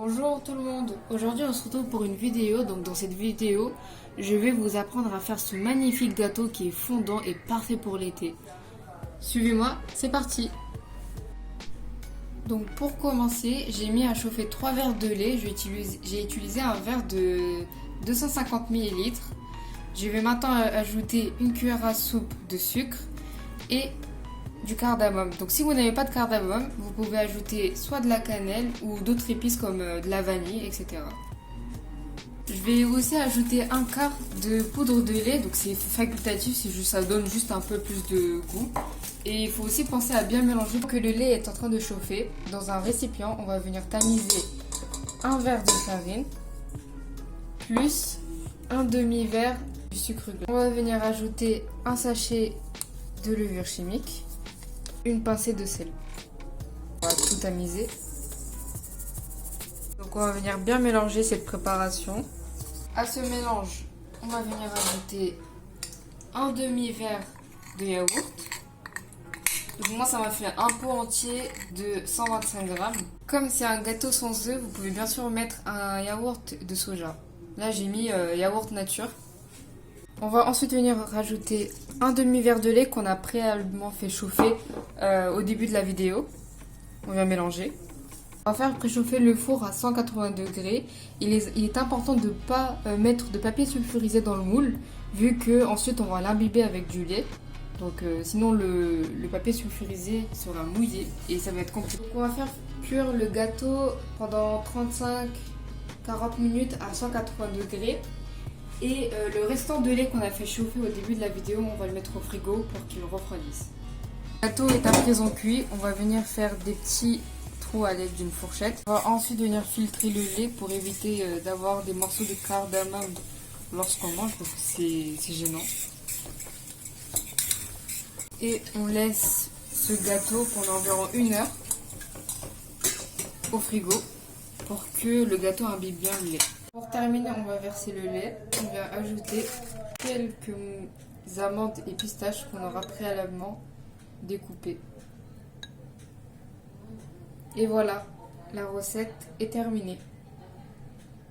Bonjour tout le monde, aujourd'hui on se retrouve pour une vidéo. Donc dans cette vidéo, je vais vous apprendre à faire ce magnifique gâteau qui est fondant et parfait pour l'été. Suivez-moi, c'est parti. Donc pour commencer, j'ai mis à chauffer 3 verres de lait. J'ai utilisé un verre de 250 ml. Je vais maintenant ajouter une cuillère à soupe de sucre et du cardamome. Donc si vous n'avez pas de cardamome, vous pouvez ajouter soit de la cannelle ou d'autres épices comme de la vanille, etc. Je vais aussi ajouter un quart de poudre de lait, donc c'est facultatif, ça donne juste un peu plus de goût. Et il faut aussi penser à bien mélanger. Que le lait est en train de chauffer, dans un récipient, on va venir tamiser un verre de farine plus un demi-verre de sucre glace. On va venir ajouter un sachet de levure chimique, une pincée de sel. On va tout tamiser. Donc on va venir bien mélanger cette préparation. À ce mélange, on va venir ajouter un demi-verre de yaourt. Donc moi ça m'a fait un pot entier de 125 grammes. Comme c'est un gâteau sans œufs, vous pouvez bien sûr mettre un yaourt de soja. Là j'ai mis yaourt nature. On va ensuite venir rajouter un demi-verre de lait qu'on a préalablement fait chauffer au début de la vidéo. On vient mélanger. On va faire préchauffer le four à 180 degrés. Il est important de ne pas mettre de papier sulfurisé dans le moule, vu que ensuite on va l'imbiber avec du lait. Donc sinon le papier sulfurisé sera mouillé et ça va être compliqué. Donc on va faire cuire le gâteau pendant 35-40 minutes à 180 degrés. Et le restant de lait qu'on a fait chauffer au début de la vidéo, on va le mettre au frigo pour qu'il refroidisse. Le gâteau est à présent cuit. On va venir faire des petits trous à l'aide d'une fourchette. On va ensuite venir filtrer le lait pour éviter d'avoir des morceaux de cardamome lorsqu'on mange, parce que c'est gênant. Et on laisse ce gâteau pendant environ 1 heure au frigo pour que le gâteau imbibe bien le lait. Pour terminer, on va verser le lait. On va ajouter quelques amandes et pistaches qu'on aura préalablement découpées. Et voilà, la recette est terminée.